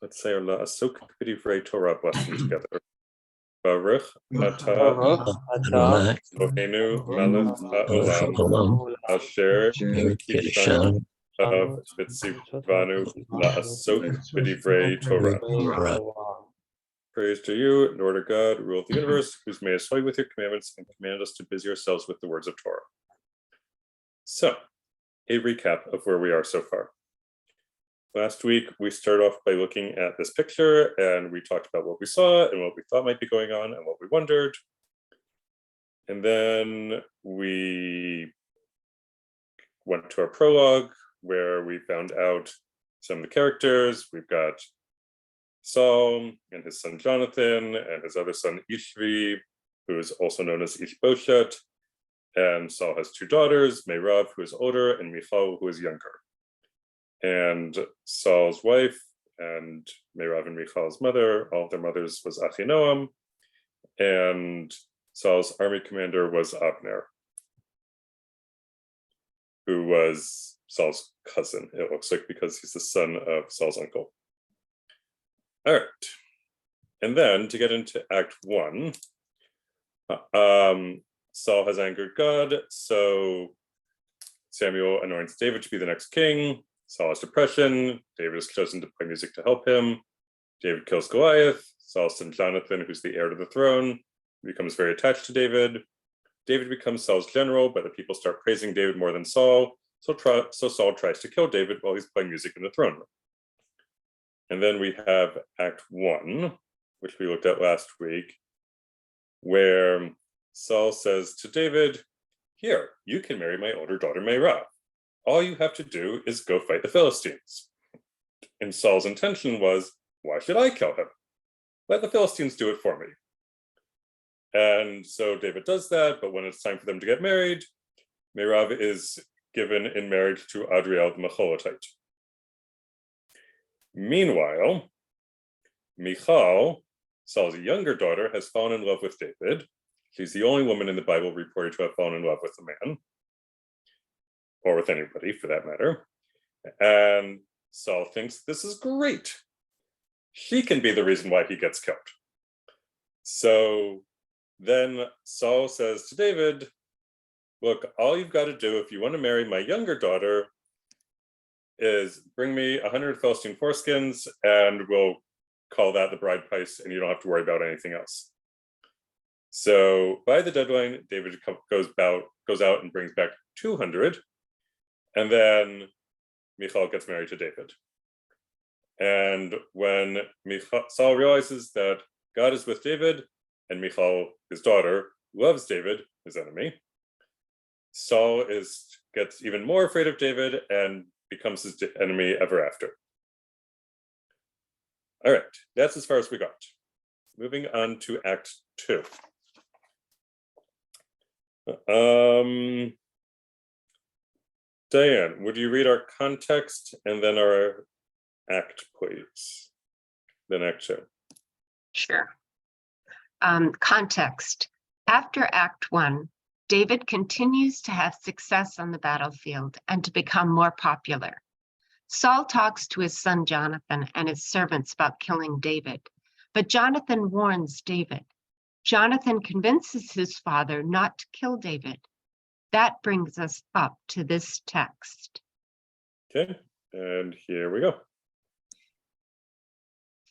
Let's say our Asok B'divrei Torah blessing together. Baruch Ata Eloheinu Melech HaOlam Asher Kishan Av B'tzivanu La'asok B'divrei Torah. Praise to you, Lord our God, rule of the universe, who's made us holy with your commandments and commanded us to busy ourselves with the words of Torah. So, a recap of where we are so far. Last week, we started off by looking at this picture, and we talked about what we saw and what we thought might be going on and what we wondered. And then we went to our prologue, where we found out some of the characters. We've got Saul and his son Jonathan and his other son Ishvi, who is also known as Ishbosheth. And Saul has two daughters, Meirav, who is older, and Michal, who is younger. And Saul's wife and Meirav and Michal's mother, all of their mothers was Achinoam, and Saul's army commander was Abner, who was Saul's cousin, it looks like, because he's the son of Saul's uncle. All right, and then to get into Act 1, Saul has angered God, so Samuel anoints David to be the next king. Saul has depression. David is chosen to play music to help him. David kills Goliath. Saul's son Jonathan, who's the heir to the throne, becomes very attached to David. David becomes Saul's general, but the people start praising David more than Saul. So Saul tries to kill David while he's playing music in the throne room. And then we have Act 1, which we looked at last week, where Saul says to David, "Here, you can marry my older daughter Meirav. All you have to do is go fight the Philistines." And Saul's intention was, why should I kill him? Let the Philistines do it for me. And so David does that, but when it's time for them to get married, Meirav is given in marriage to Adriel the Mecholatite. Meanwhile, Michal, Saul's younger daughter, has fallen in love with David. She's the only woman in the Bible reported to have fallen in love with a man, or with anybody for that matter. And Saul thinks this is great. She can be the reason why he gets killed. So then Saul says to David, look, all you've got to do if you want to marry my younger daughter is bring me 100 Philistine foreskins and we'll call that the bride price and you don't have to worry about anything else. So by the deadline, David goes out and brings back 200. And then Michal gets married to David. And when Saul realizes that God is with David and Michal, his daughter, loves David, his enemy, Saul gets even more afraid of David and becomes his enemy ever after. All right, that's as far as we got. Moving on to Act 2. Diane, would you read our context and then our act, please? Then Act 2. Sure. Context. After Act 1, David continues to have success on the battlefield and to become more popular. Saul talks to his son Jonathan and his servants about killing David, but Jonathan warns David. Jonathan convinces his father not to kill David. That brings us up to this text. Okay, and here we go.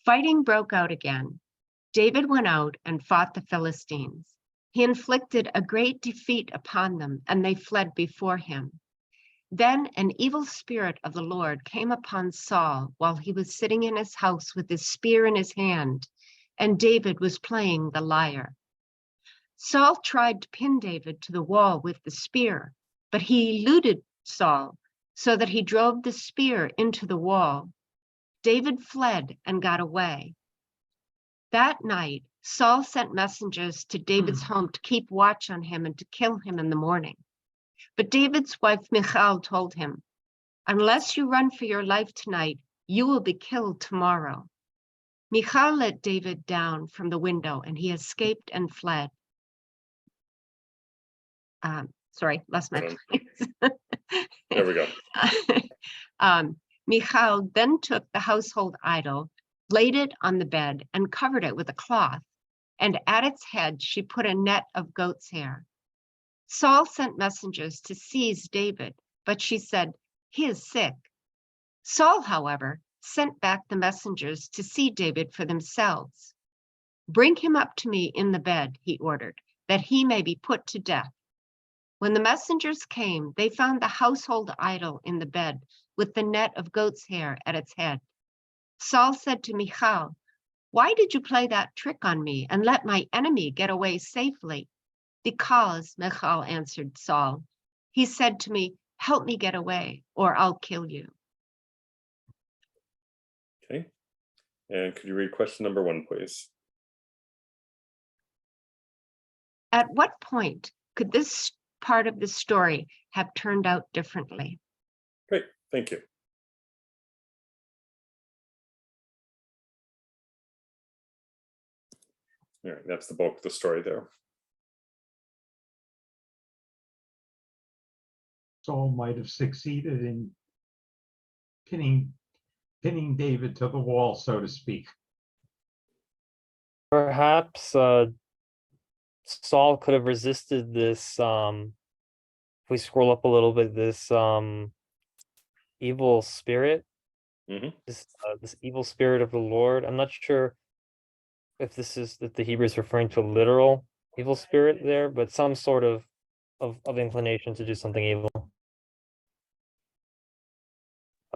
Fighting broke out again. David went out and fought the Philistines. He inflicted a great defeat upon them, and they fled before him. Then an evil spirit of the Lord came upon Saul while he was sitting in his house with his spear in his hand, and David was playing the lyre. Saul tried to pin David to the wall with the spear, but he eluded Saul so that he drove the spear into the wall. David fled and got away. That night, Saul sent messengers to David's home to keep watch on him and to kill him in the morning. But David's wife Michal told him, "Unless you run for your life tonight, you will be killed tomorrow." Michal let David down from the window and he escaped and fled. Sorry, lost my place. There we go. Michal then took the household idol, laid it on the bed, and covered it with a cloth, and at its head she put a net of goat's hair. Saul sent messengers to seize David, but she said, "He is sick." Saul, however, sent back the messengers to see David for themselves. "Bring him up to me in the bed," he ordered, "that he may be put to death." When the messengers came, they found the household idol in the bed with the net of goat's hair at its head. Saul said to Michal, "Why did you play that trick on me and let my enemy get away safely?" "Because," Michal answered Saul, "he said to me, 'Help me get away, or I'll kill you.'" Okay. And could you read question number 1, please? At what point could this part of the story have turned out differently? Great, thank you. All right, that's the bulk of the story there. Saul might have succeeded in pinning David to the wall, so to speak. Perhaps Saul could have resisted this, if we scroll up a little bit, this evil spirit, this evil spirit of the Lord. I'm not sure if this is that the Hebrew is referring to a literal evil spirit there, but some sort of inclination to do something evil.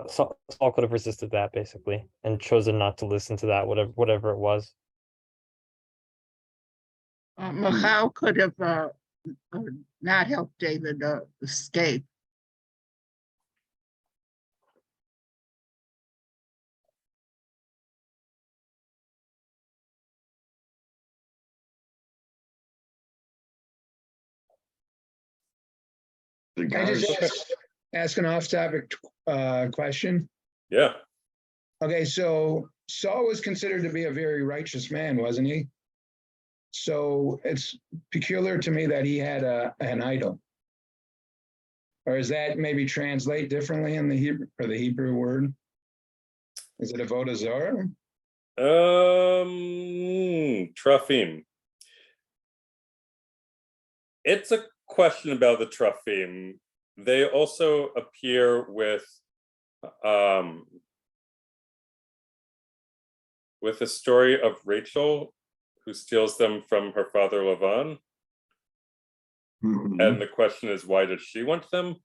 Saul could have resisted that basically and chosen not to listen to that, whatever it was. Michal could have not helped David escape. Can I just ask an off-topic question? Yeah. Okay, so Saul was considered to be a very righteous man, wasn't he? So it's peculiar to me that he had an idol. Or is that maybe translate differently in the Hebrew, or the Hebrew word? Is it avodah zarah? Trophim. It's a question about the Trophim. They also appear with the story of Rachel, who steals them from her father Lavan. And the question is, why did she want them?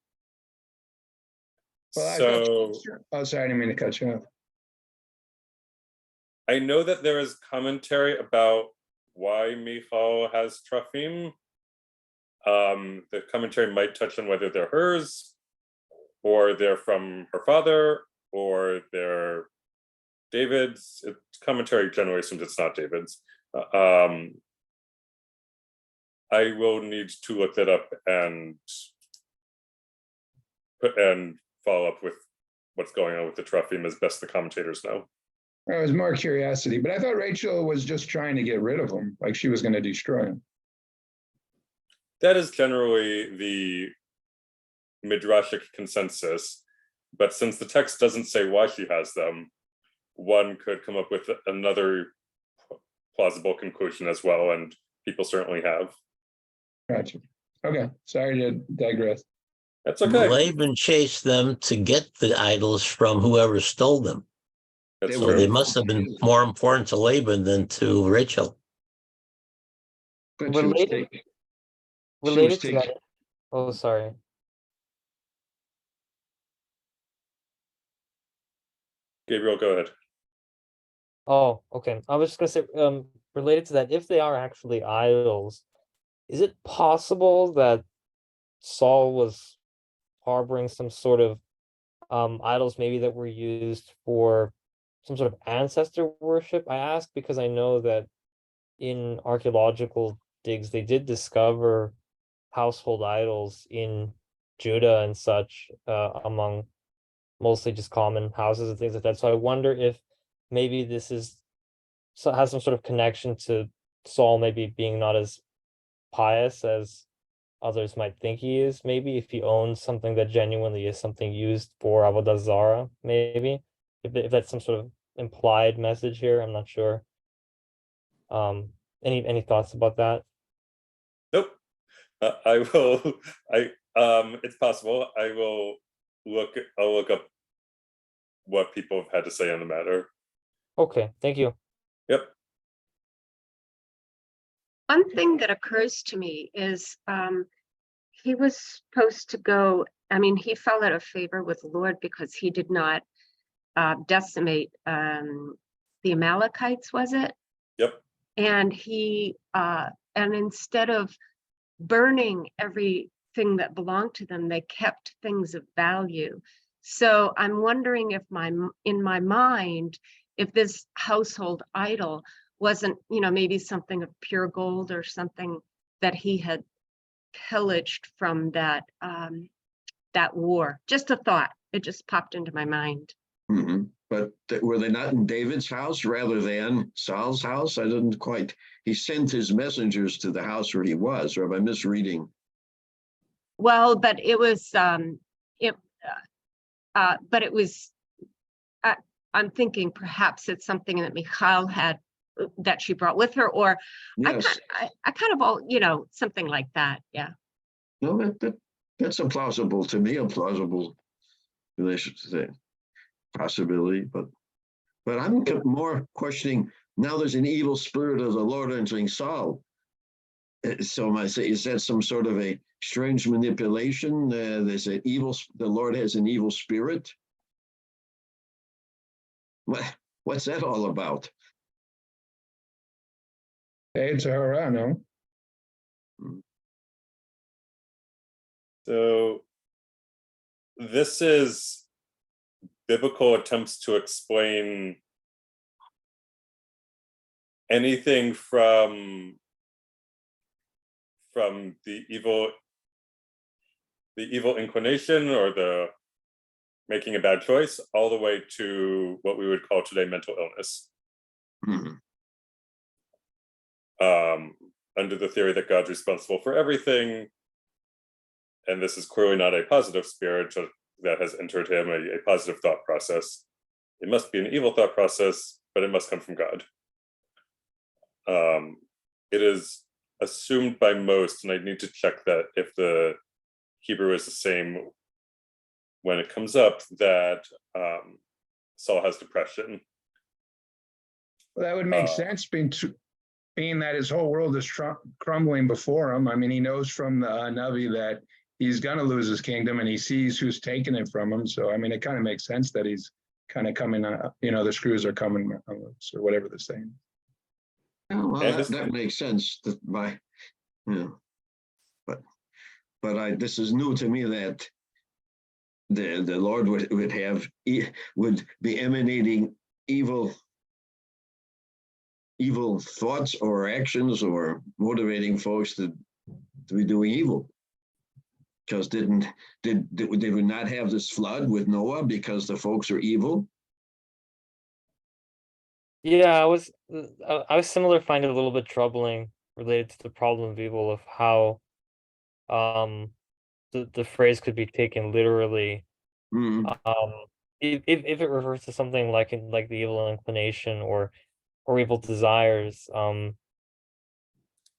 Well, oh, sorry, I didn't mean to cut you off. I know that there is commentary about why Michal has Trophim. The commentary might touch on whether they're hers, or they're from her father, or they're David's. Commentary generally assumes it's not David's. I will need to look that up and follow up with what's going on with the Trophim as best the commentators know. It was more curiosity, but I thought Rachel was just trying to get rid of him, like she was going to destroy him. That is generally the midrashic consensus, but since the text doesn't say why she has them, one could come up with another plausible conclusion as well, and people certainly have. Gotcha. Okay, sorry to digress. That's okay. Laban chased them to get the idols from whoever stole them. That's So true. they must have been more important to Laban than to Rachel. But she was taking. Related to that. Oh, sorry. Gabriel, go ahead. Oh, okay. I was just gonna say, related to that, if they are actually idols, is it possible that Saul was harboring some sort of idols maybe that were used for some sort of ancestor worship? I ask because I know that in archaeological digs they did discover household idols in Judah and such, among mostly just common houses and things like that. So I wonder if maybe this has some sort of connection to Saul maybe being not as pious as others might think he is. Maybe if he owns something that genuinely is something used for avodah zarah, maybe if that's some sort of implied message here. I'm not sure. Any thoughts about that? Nope. I will. It's possible. I'll look up what people have had to say on the matter. Okay, thank you. Yep. One thing that occurs to me is he was supposed to go, I mean, he fell out of favor with the Lord because he did not decimate the Amalekites, was it? Yep. And and instead of burning everything that belonged to them, they kept things of value. So I'm wondering if in my mind, if this household idol wasn't, maybe something of pure gold or something that he had pillaged from that war. Just a thought. It just popped into my mind. Mm-hmm. But were they not in David's house rather than Saul's house? I didn't quite. He sent his messengers to the house where he was, or am I misreading? Well, but it was but it was. I'm thinking perhaps it's something that Michal had that she brought with her, or Yes. I kind of all something like that. Yeah. No, that's a plausible relation possibility, but I'm more questioning now. There's an evil spirit of the Lord entering Saul. So I say, is that some sort of a strange manipulation? There's an evil. The Lord has an evil spirit. What's that all about? It's a hurrah, no? So this is biblical attempts to explain anything from the evil inclination or the making a bad choice, all the way to what we would call today mental illness. Mm-hmm. Under the theory that God's responsible for everything, and this is clearly not a positive spirit that has entered him, a positive thought process. It must be an evil thought process, but it must come from God. It is assumed by most, and I need to check that if the Hebrew is the same when it comes up, that Saul has depression. Well, that would make sense, being that his whole world is crumbling before him. I mean, he knows from the Navi that he's going to lose his kingdom, and he sees who's taking it from him. So, I mean, it kind of makes sense that he's kind of coming, the screws are coming, or whatever they're saying. Oh, well, that makes sense. But this is new to me that the Lord would be emanating evil thoughts or actions or motivating folks to be doing evil. Because did we not have this flood with Noah because the folks are evil? Yeah, I was similar, find it a little bit troubling related to the problem of evil, of how the phrase could be taken literally. Mm-hmm. If it refers to something like the evil inclination or evil desires,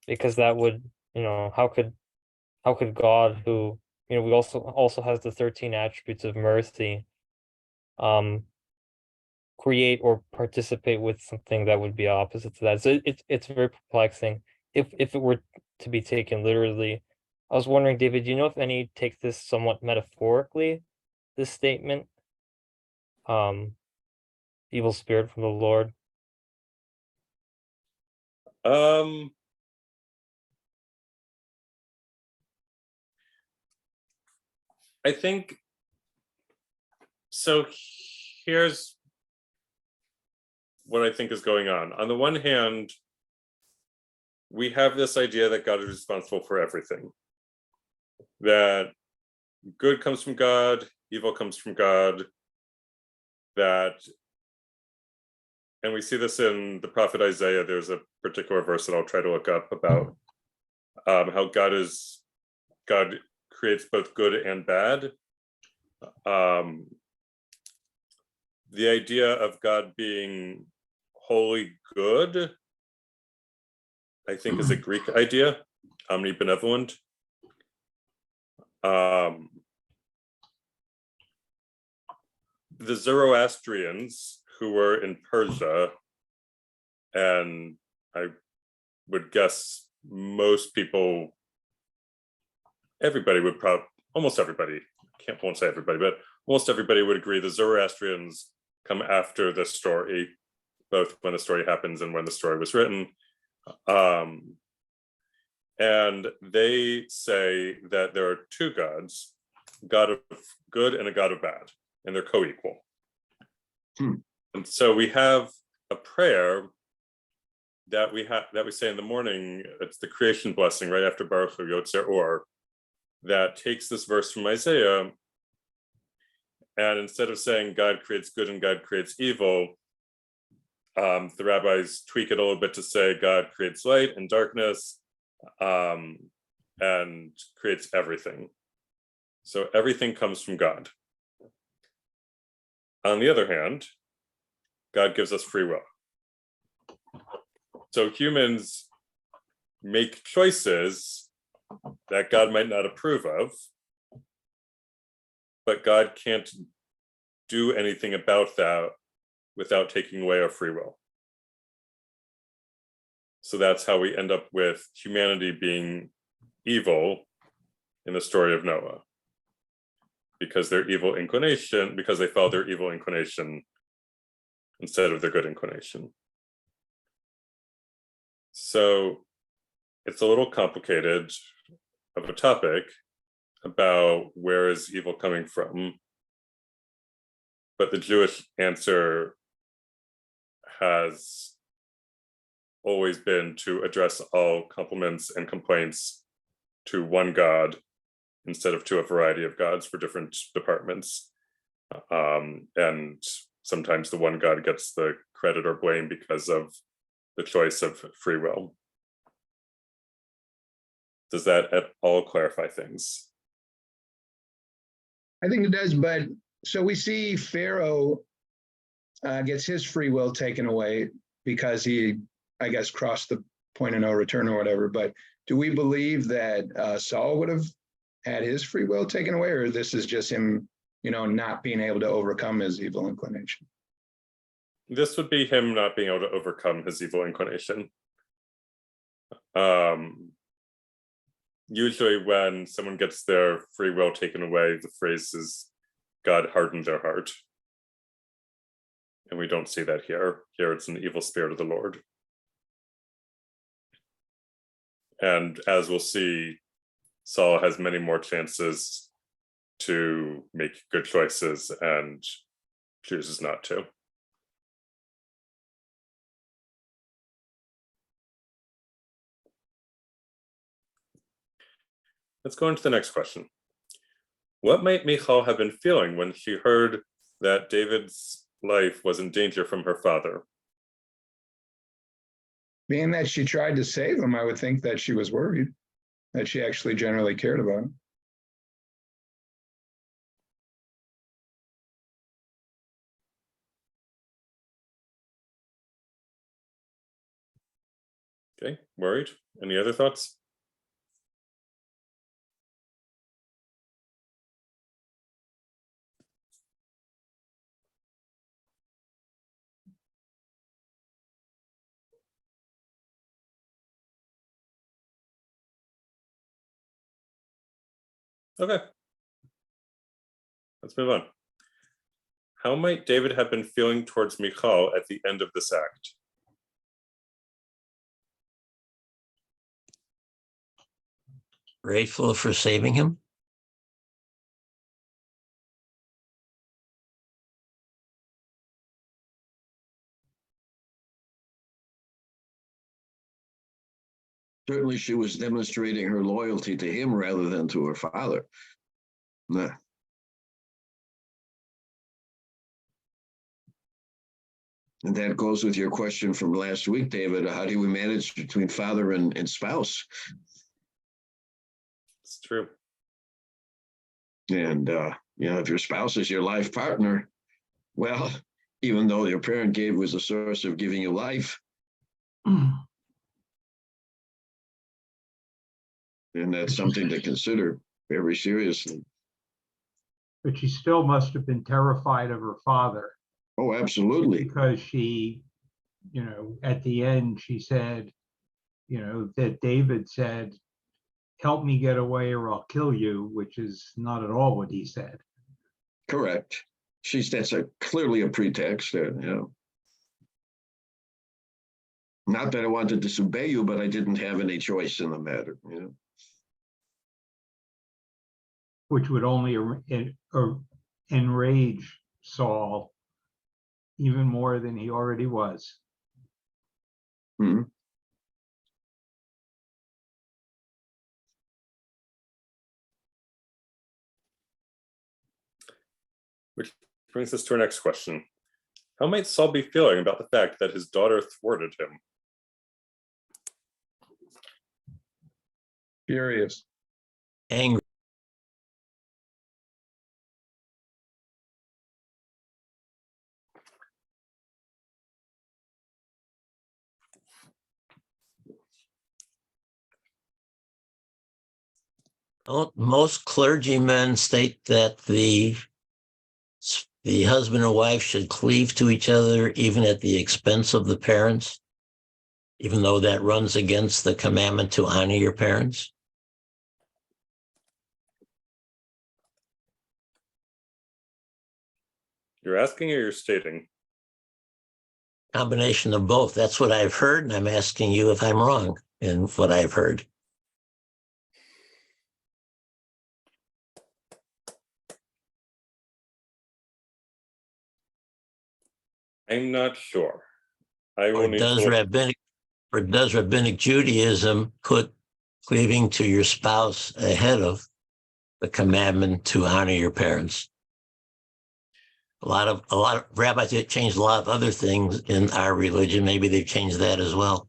because that would, how could God, who we also has the 13 attributes of mercy, create or participate with something that would be opposite to that. So it's very perplexing if it were to be taken literally. I was wondering, David, do you know if any take this somewhat metaphorically, this statement? Evil spirit from the Lord. I think so. Here's what I think is going on. On the one hand, we have this idea that God is responsible for everything, that good comes from God, evil comes from God, and we see this in the prophet Isaiah. There's a particular verse that I'll try to look up about how God creates both good and bad. the idea of God being wholly good, I think, is a Greek idea, omnibenevolent. The Zoroastrians, who were in Persia, and I would guess most people, everybody would probably, almost everybody, won't say everybody, but most everybody would agree the Zoroastrians come after the story, both when the story happens and when the story was written. And they say that there are two gods, a god of good and a god of bad, and they're co-equal. And so we have a prayer that we say in the morning. It's the creation blessing right after Baruch Hu Yotzer Or, that takes this verse from Isaiah, and instead of saying God creates good and God creates evil, the rabbis tweak it a little bit to say God creates light and darkness, and creates everything. So everything comes from God. On the other hand, God gives us free will. So humans make choices that God might not approve of, but God can't do anything about that without taking away our free will. So that's how we end up with humanity being evil in the story of Noah, because their evil inclination, because they followed their evil inclination instead of their good inclination. So it's a little complicated of a topic about where is evil coming from, but the Jewish answer has always been to address all compliments and complaints to one God instead of to a variety of gods for different departments. And sometimes the one God gets the credit or blame because of the choice of free will. Does that at all clarify things? I think it does, but so we see Pharaoh gets his free will taken away because he, I guess, crossed the point of no return or whatever. But do we believe that Saul would have had his free will taken away, or this is just him, not being able to overcome his evil inclination? This would be him not being able to overcome his evil inclination. Usually when someone gets their free will taken away, the phrase is, God hardened their heart. And we don't see that here. Here it's an evil spirit of the Lord. And as we'll see, Saul has many more chances to make good choices and chooses not to. Let's go into the next question. What might Michal have been feeling when she heard that David's life was in danger from her father? Being that she tried to save him, I would think that she was worried, that she actually generally cared about him. Okay, worried. Any other thoughts? Okay. Let's move on. How might David have been feeling towards Michal at the end of this act? Grateful for saving him. Certainly she was demonstrating her loyalty to him rather than to her father. Nah. And that goes with your question from last week, David. How do we manage between father and spouse? It's true. And, if your spouse is your life partner, well, even though your parent gave was a source of giving you life. And that's something to consider very seriously. But she still must have been terrified of her father, Oh, absolutely. because she, at the end, she said, that David said, "Help me get away or I'll kill you," which is not at all what he said. Correct. That's clearly a pretext. Not that I wanted to disobey you, but I didn't have any choice in the matter. Which would only enrage Saul even more than he already was. Mhm. Which brings us to our next question. How might Saul be feeling about the fact that his daughter thwarted him? Furious. Angry. Most clergymen state that the husband and wife should cleave to each other even at the expense of the parents, even though that runs against the commandment to honor your parents. You're asking or you're stating? Combination of both. That's what I've heard, and I'm asking you if I'm wrong in what I've heard. I'm not sure. I will Or need does to look. rabbinic Judaism put cleaving to your spouse ahead of the commandment to honor your parents? A lot of rabbis have changed a lot of other things in our religion. Maybe they've changed that as well.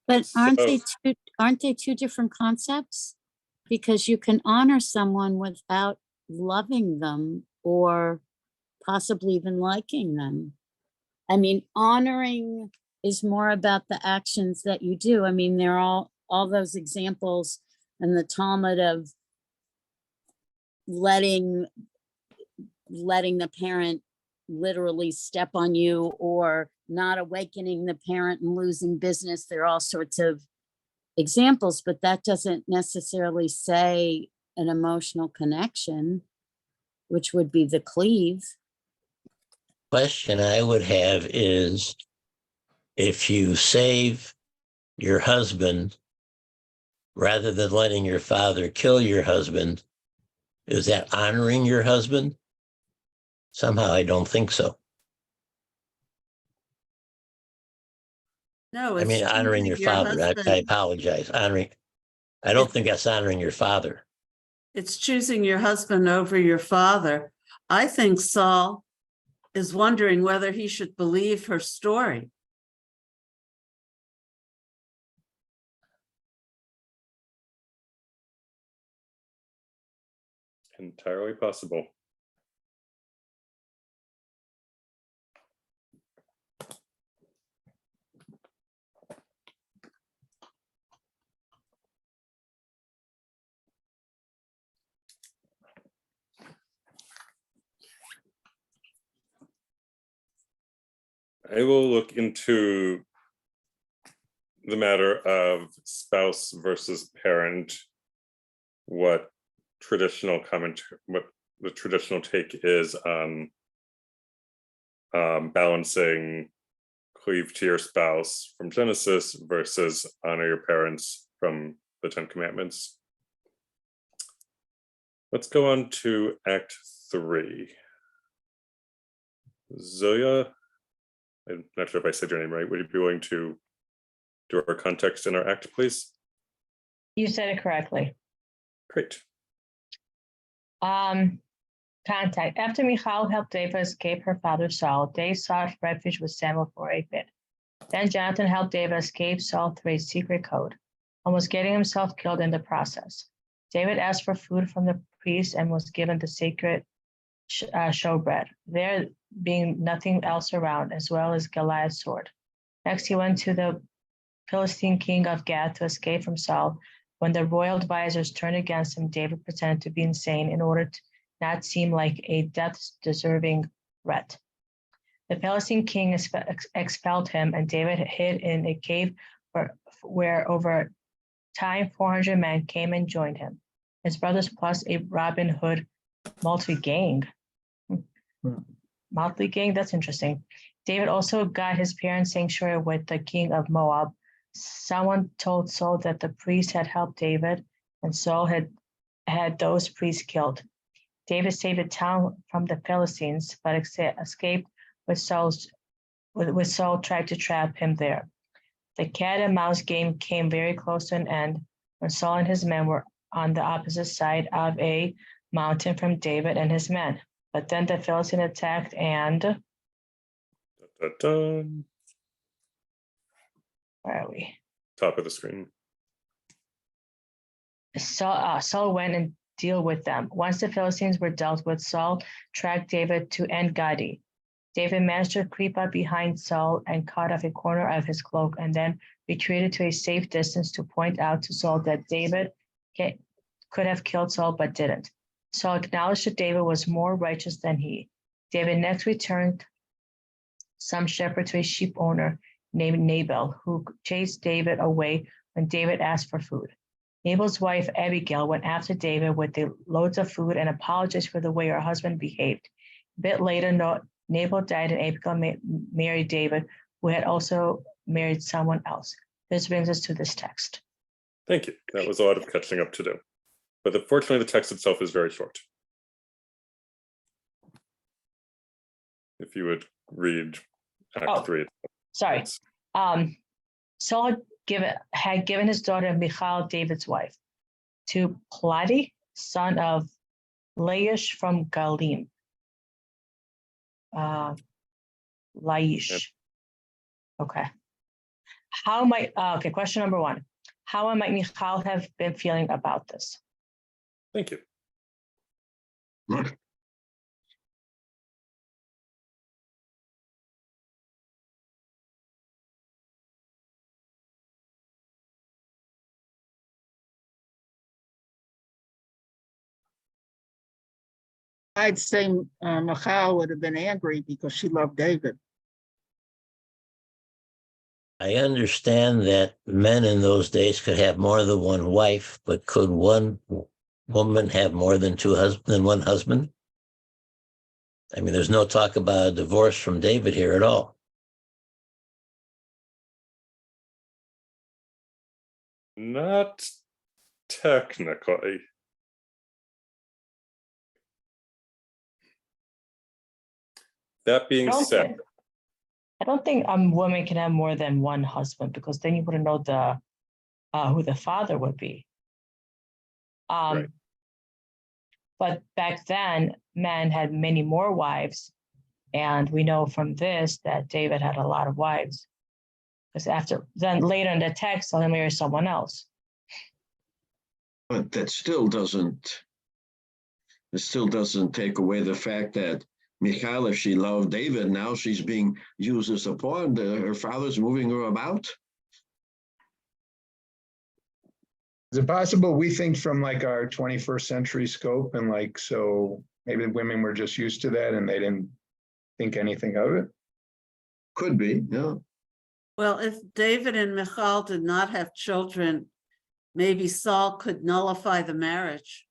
But aren't they two different concepts? Because you can honor someone without loving them or possibly even liking them. I mean, honoring is more about the actions that you do. I mean, there are all those examples in the Talmud of letting the parent literally step on you, or not awakening the parent and losing business. There are all sorts of examples, but that doesn't necessarily say an emotional connection, which would be the cleave. Question I would have is, if you save your husband rather than letting your father kill your husband, is that honoring your husband? Somehow I don't think so. No, I mean, honoring your father. I apologize. I don't think that's honoring your father. It's choosing your husband over your father. I think Saul is wondering whether he should believe her story. Entirely possible. I will look into the matter of spouse versus parent, what the traditional take is on balancing cleave to your spouse from Genesis versus honor your parents from the Ten Commandments. Let's go on to Act 3. Zoya, I'm not sure if I said your name right. Would you be willing to do our context in our act, please? You said it correctly. Great. Contact. After Michal helped David escape her father Saul, David sought refuge with Samuel for a bit. Then Jonathan helped David escape Saul through a secret code, almost getting himself killed in the process. David asked for food from the priest and was given the sacred showbread, there being nothing else around, as well as Goliath's sword. Next, he went to the Philistine king of Gath to escape from Saul. When the royal advisors turned against him, David pretended to be insane in order to not seem like a death-deserving threat. The Philistine king expelled him, and David hid in a cave where over time 400 men came and joined him. His brothers plus a Robin Hood motley gang. Motley gang, that's interesting. David also got his parents' sanctuary with the king of Moab. Someone told Saul that the priest had helped David, and Saul had those priests killed. David saved the town from the Philistines, but escaped with Saul tried to trap him there. The cat and mouse game came very close to an end when Saul and his men were on the opposite side of a mountain from David and his men. But then the Philistines attacked and where are we? Top of the screen. Saul went and deal with them. Once the Philistines were dealt with, Saul tracked David to En-Gadi. David managed to creep up behind Saul and cut off a corner of his cloak, and then retreated to a safe distance to point out to Saul that David could have killed Saul but didn't. Saul acknowledged that David was more righteous than he. David next returned some shepherd to a sheep owner named Nabal, who chased David away when David asked for food. Nabal's wife Abigail went after David with the loads of food and apologized for the way her husband behaved. A bit later, Nabal died and Abigail married David, who had also married someone else. This brings us to this text. Thank you. That was a lot of catching up to do. But fortunately, the text itself is very short. If you would read Act 3. Sorry. Saul had given his daughter Michal, David's wife, to Plati, son of Laish from Galim. Laish. Okay. Question number 1. How might Michal have been feeling about this? Thank you. I'd say Michal would have been angry because she loved David. I understand that men in those days could have more than one wife, but could one woman have more than one husband? I mean, there's no talk about a divorce from David here at all. Not technically. That being said, I don't think a woman can have more than one husband, because then you wouldn't know who the father would be. Right. But back then, men had many more wives, and we know from this that David had a lot of wives. Because later in the text, he'll marry someone else. But that still doesn't take away the fact that Michal, if she loved David, now she's being used as a pawn. Her father's moving her about. Is it possible we think from like our 21st century scope, and like, so maybe women were just used to that and they didn't think anything of it? Could be, yeah. Well, if David and Michal did not have children, maybe Saul could nullify the marriage.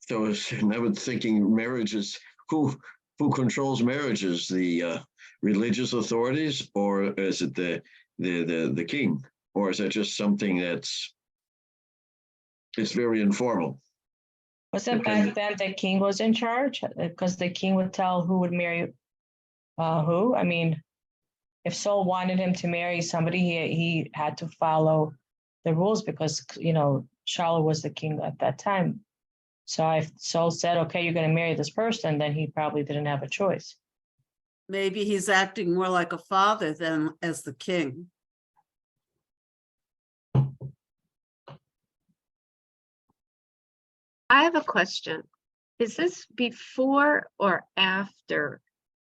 So I was thinking marriages, who controls marriages? The religious authorities, or is it the king? Or is that just something it's very informal? Wasn't back then the king was in charge? Because the king would tell who would marry who? I mean, if Saul wanted him to marry somebody, he had to follow the rules, because, Charlotte was the king at that time. So if Saul said, okay, you're going to marry this person, then he probably didn't have a choice. maybe he's acting more like a father than as the king. I have a question. Is this before or after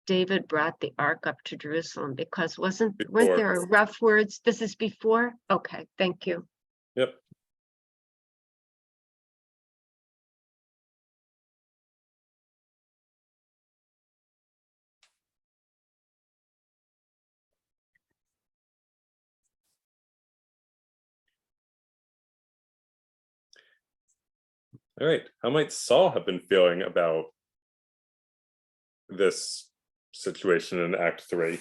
David brought the ark up to Jerusalem? Because weren't Before. there rough words? This is before? Okay, thank you. Yep. All right. How might Saul have been feeling about this situation in Act 3?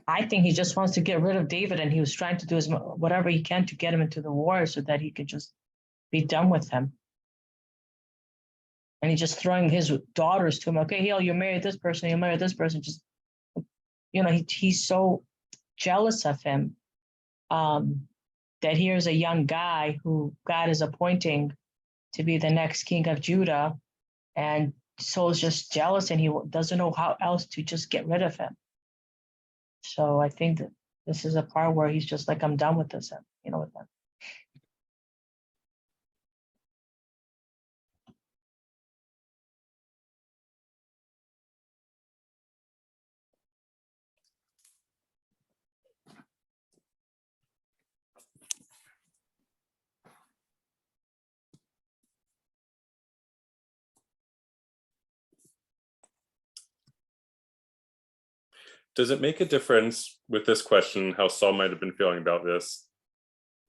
I think he just wants to get rid of David, and he was trying to do whatever he can to get him into the war so that he could just be done with him. And he's just throwing his daughters to him. Okay, you marry this person, you marry this person. Just, he's so jealous of him that here's a young guy who God is appointing to be the next king of Judah. And Saul's just jealous, and he doesn't know how else to just get rid of him. So I think that this is a part where he's just like, I'm done with this, with them. Does it make a difference with this question how Saul might have been feeling about this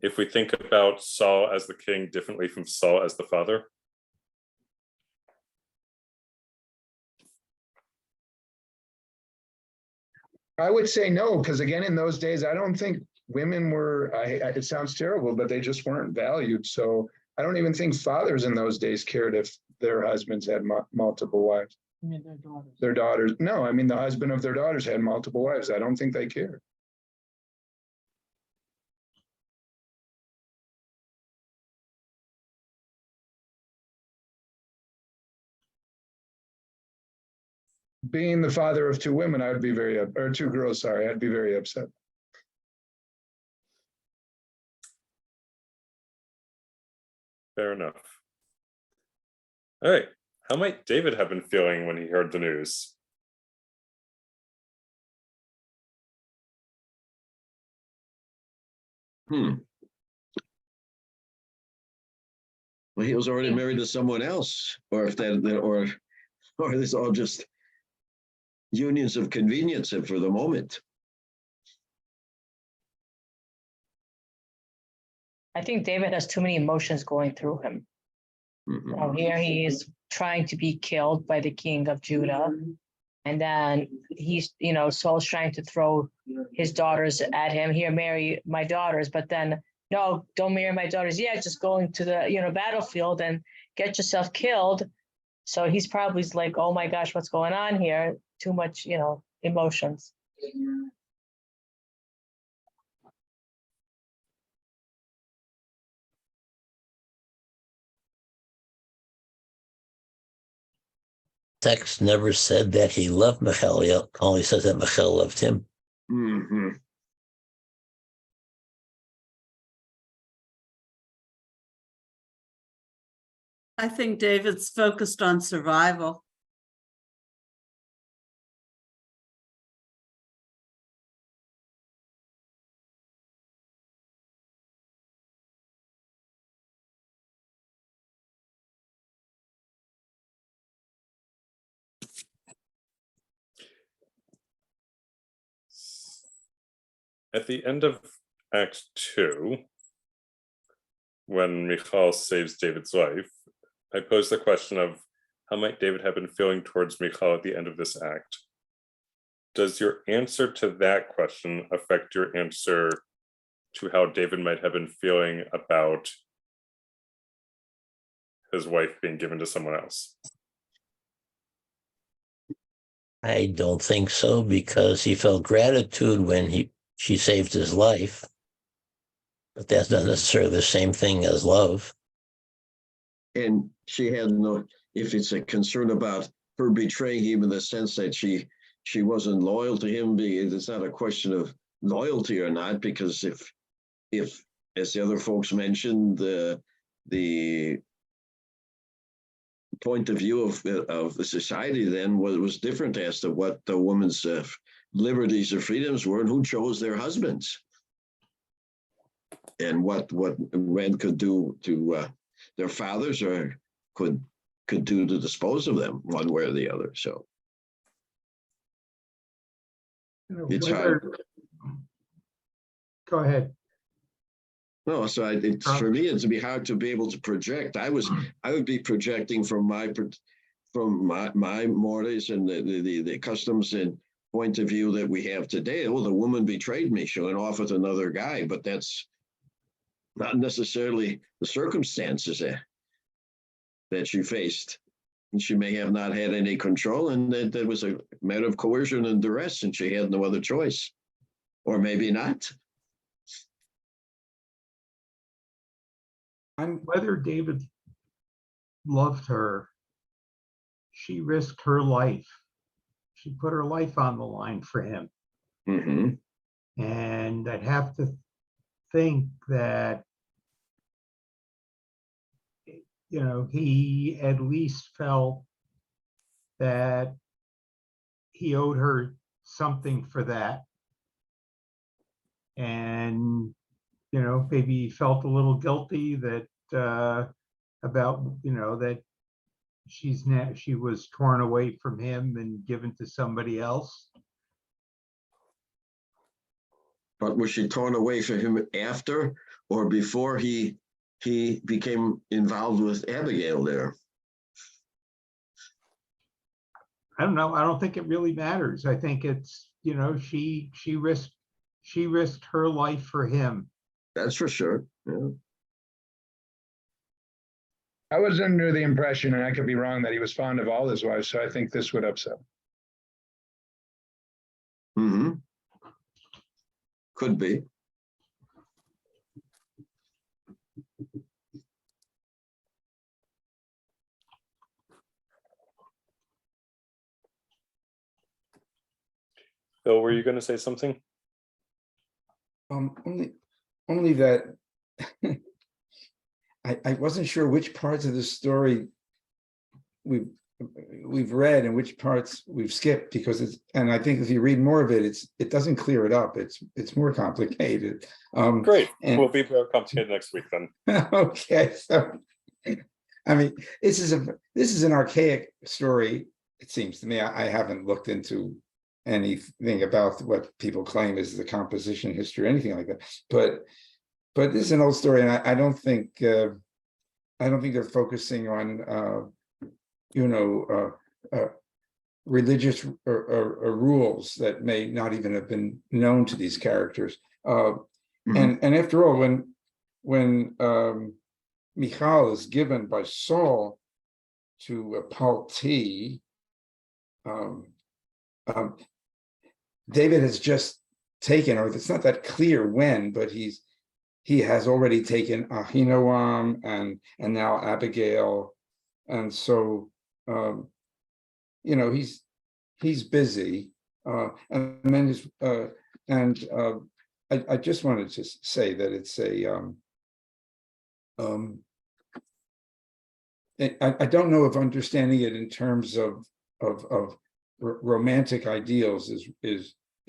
if we think about Saul as the king differently from Saul as the father? I would say no, because again, in those days, I don't think women were, it sounds terrible, but they just weren't valued. So I don't even think fathers in those days cared if their husbands had multiple wives. I mean, their daughters. Their daughters. No, I mean, the husband of their daughters had multiple wives. I don't think they cared. Being the father of two women, I would be or two girls, sorry, I'd be very upset. Fair enough. All right. How might David have been feeling when he heard the news? Well, he was already married to someone else, or if or this all just unions of convenience for the moment. I think David has too many emotions going through him. Here he is trying to be killed by the king of Judah. And then he's, Saul's trying to throw his daughters at him. Here, marry my daughters. But then, no, don't marry my daughters. Yeah, just go into the, battlefield and get yourself killed. So he's probably like, oh my gosh, what's going on here? Too much, emotions. Text never said that he loved Michal. It only says that Michal loved him. I think David's focused on survival. At the end of Act 2, when Michal saves David's life, I pose the question of how might David have been feeling towards Michal at the end of this act? Does your answer to that question affect your answer to how David might have been feeling about his wife being given to someone else? I don't think so, because he felt gratitude when she saved his life. But that's not necessarily the same thing as love. And she had no, if it's a concern about her betraying him in the sense that she wasn't loyal to him. It's not a question of loyalty or not, because if as the other folks mentioned, the point of view of the society then was different as to what the woman's liberties or freedoms were, and who chose their husbands, and what men could do to their fathers, or could do to dispose of them one way or the other. So it's hard. Go ahead. No, so it's for me, it'd be hard to be able to project. I would be projecting from my mores and the customs and point of view that we have today. Oh, the woman betrayed me. She went off with another guy, but that's not necessarily the circumstances that she faced. And she may have not had any control, and that was a matter of coercion and duress, and she had no other choice, or maybe not. Whether David loved her, she risked her life. She put her life on the line for him. Mm-hmm. And I'd have to think that, you know, he at least felt that he owed her something for that. And, you know, maybe he felt a little guilty that about, you know, that she was torn away from him and given to somebody else. But was she torn away from him after or before he became involved with Abigail there? I don't know. I don't think it really matters. I think it's, you know, she risked her life for him. That's for sure. Yeah. I was under the impression, and I could be wrong, that he was fond of all his wives, so I think this would upset him. Mm-hmm. Could be. Bill, were you going to say something? Only that I wasn't sure which parts of the story we've read and which parts we've skipped, because and I think if you read more of it, it doesn't clear it up. It's more complicated. Great. We'll be more complicated next week then. Okay, so I mean, this is an archaic story. It seems to me. I haven't looked into anything about what people claim is the composition history or anything like that, but this is an old story, and I don't think they're focusing on religious or rules that may not even have been known to these characters. And after all, when Michal is given by Saul to Palti, David has just taken, or it's not that clear when, but he has already taken Ahinoam and now Abigail, and so he's busy, and then I just wanted to say that it's I don't know if understanding it in terms of romantic ideals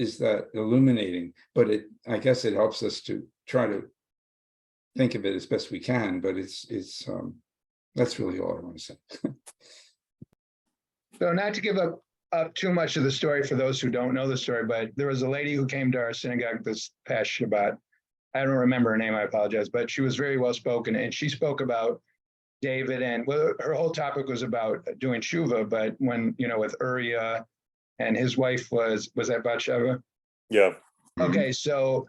is that illuminating, but I guess it helps us to try to think of it as best we can, but it's that's really all I want to say. So not to give up too much of the story for those who don't know the story, but there was a lady who came to our synagogue this past Shabbat. I don't remember her name, I apologize, but she was very well spoken, and she spoke about David, and well, her whole topic was about doing tshuva, but when, with Uriah and his wife was that Bathsheba? Yeah. Okay, so,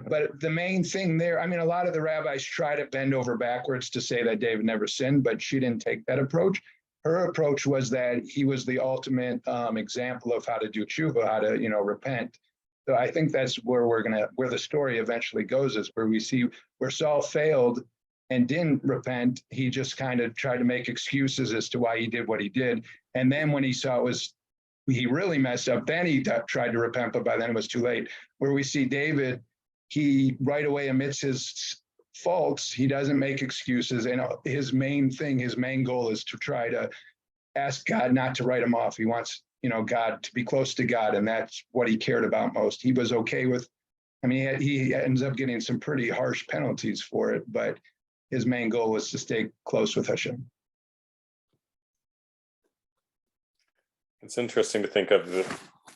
but the main thing there, I mean, a lot of the rabbis try to bend over backwards to say that David never sinned, but she didn't take that approach. Her approach was that he was the ultimate example of how to do tshuva, how to, repent. So I think that's where where the story eventually goes, is where we see where Saul failed and didn't repent. He just kind of tried to make excuses as to why he did what he did. And then when he saw he really messed up, then he tried to repent, but by then it was too late. Where we see David, he right away admits his faults. He doesn't make excuses. And his main goal is to try to ask God not to write him off. He wants, God to be close to God. And that's what he cared about most. He was okay with, he ends up getting some pretty harsh penalties for it, but his main goal was to stay close with Hashem. It's interesting to think of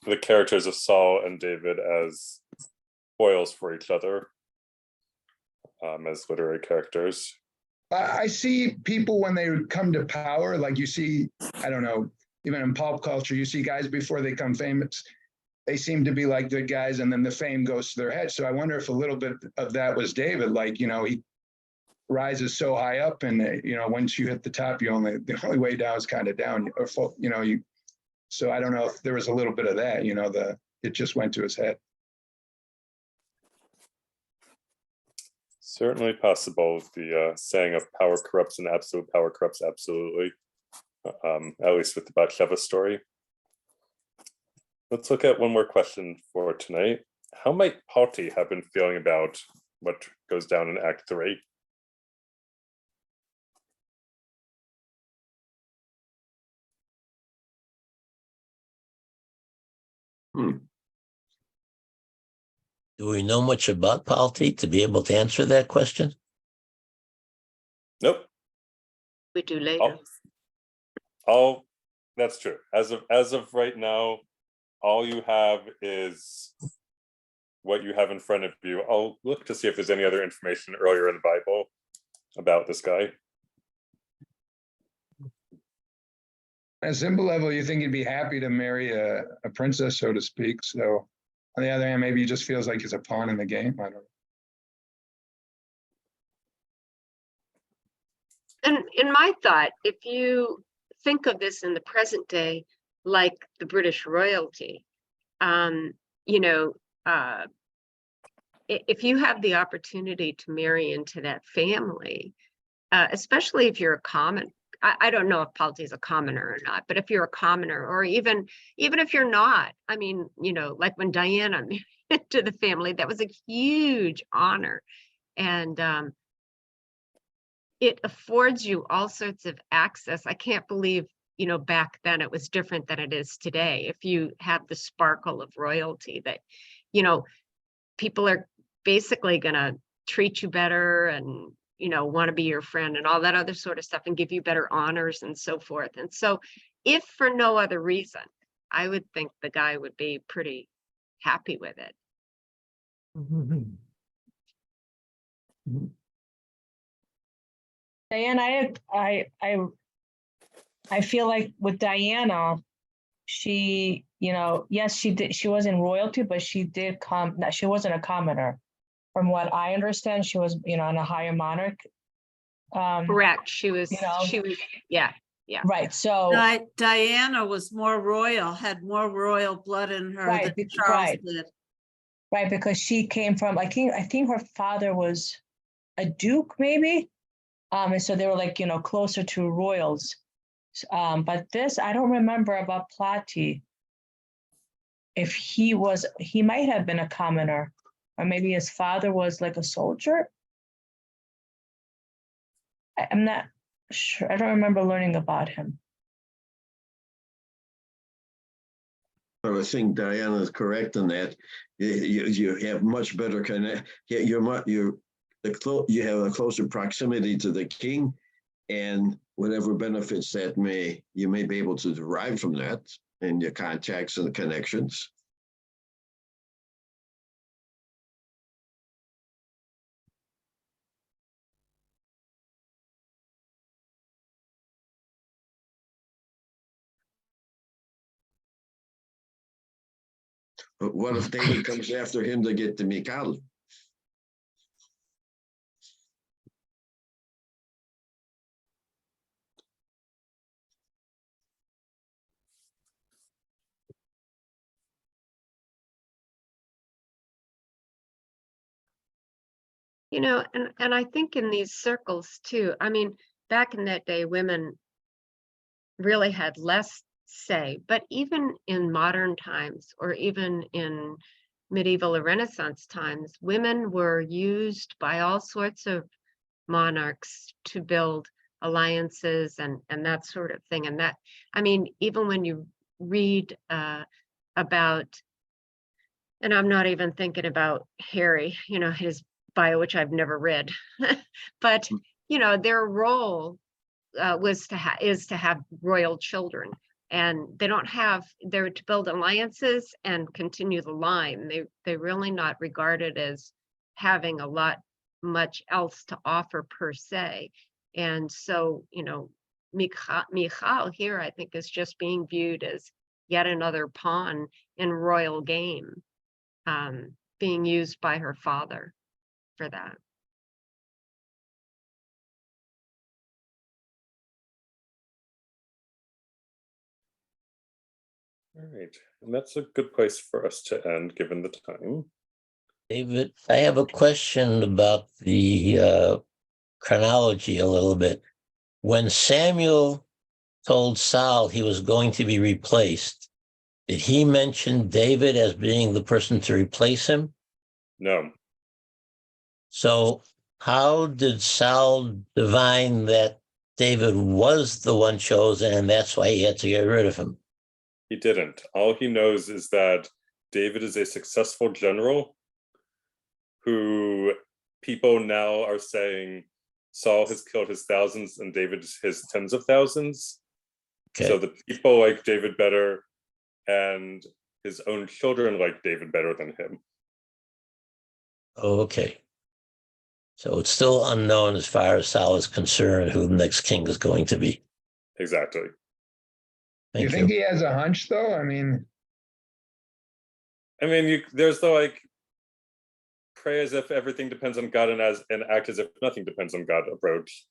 the characters of Saul and David as foils for each other, as literary characters. I see people when they come to power, like you see, I don't know, even in pop culture, you see guys before they become famous, they seem to be like good guys, and then the fame goes to their head. So I wonder if a little bit of that was David, like, he rises so high up, and once you hit the top, the only way down is kind of down, or so I don't know if there was a little bit of that, it just went to his head. Certainly possible. The saying of power corrupts and absolute power corrupts absolutely, at least with the Bathsheba story. Let's look at one more question for tonight. How might Palti have been feeling about what goes down in Act 3? Do we know much about Palti to be able to answer that question? Nope. We do later. That's true. As of right now, all you have is what you have in front of you. I'll look to see if there's any other information earlier in the Bible about this guy. At a simple level, you think he'd be happy to marry a princess, so to speak. So on the other hand, maybe he just feels like he's a pawn in the game. I don't know. And in my thought, if you think of this in the present day, like the British royalty, if you have the opportunity to marry into that family, especially if you're a common, I don't know if Palti is a commoner or not, but if you're a commoner, or even if you're not, like when Diana married into the family, that was a huge honor. And it affords you all sorts of access. I can't believe, back then it was different than it is today. If you have the sparkle of royalty, that, people are basically going to treat you better and, want to be your friend and all that other sort of stuff, and give you better honors and so forth. And so if for no other reason, I would think the guy would be pretty happy with it. Diana, I feel like with Diana, she, yes, she did. She was in royalty, but she did come. She wasn't a commoner, from what I understand. She was, in a higher monarch. Correct. She was. Yeah. Right. So Diana was more royal, had more royal blood in her right, than Charles right. did. Right, because she came from. I think her father was a duke, maybe. And so they were like, closer to royals. But this, I don't remember about Plati. If he might have been a commoner, or maybe his father was like a soldier. I'm not sure. I don't remember learning about him. But I think Diana is correct in that. You have much better connect. You have a closer proximity to the king, and whatever benefits that you may be able to derive from that, and your contacts and the connections. But what if David comes after him to get the Michal? You know, and I think in these circles too, I mean, back in that day, women really had less say, but even in modern times, or even in medieval or Renaissance times, women were used by all sorts of monarchs to build alliances and that sort of thing. And that, I mean, even when you read about, and I'm not even thinking about Harry, you know, his bio, which I've never read, but you know, their role is to have royal children, and they don't have, they're to build alliances and continue the line. They're really not regarded as having much else to offer per se. And so, you know, Michal here, I think, is just being viewed as yet another pawn in royal game, being used by her father for that. All right, and that's a good place for us to end, given the time. David, I have a question about the chronology a little bit. When Samuel told Saul he was going to be replaced, did he mention David as being the person to replace him? No. So how did Saul divine that David was the one chosen and that's why he had to get rid of him? He didn't. All he knows is that David is a successful general who people now are saying Saul has killed his thousands and David his tens of thousands. Okay. So the people like David better, and his own children like David better than him. Okay. So it's still unknown as far as Saul is concerned who the next king is going to be. Exactly. You think he has a hunch, though? I mean, there's the like pray as if everything depends on God and act as if nothing depends on God approach.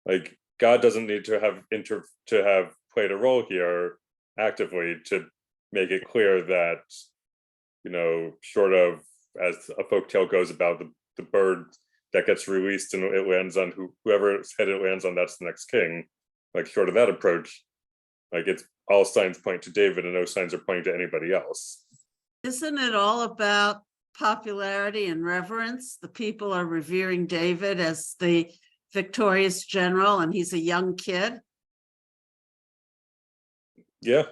Like God doesn't need to have played a role here actively to make it clear that, you know, short of, as a folktale goes about the bird that gets released and it lands on whoever's head it lands on, that's the next king. Like short of that approach, like it's all signs point to David and no signs are pointing to anybody else. Isn't it all about popularity and reverence? The people are revering David as the victorious general and he's a young kid. Yeah.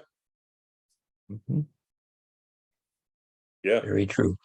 Mm-hmm. Yeah. Very true.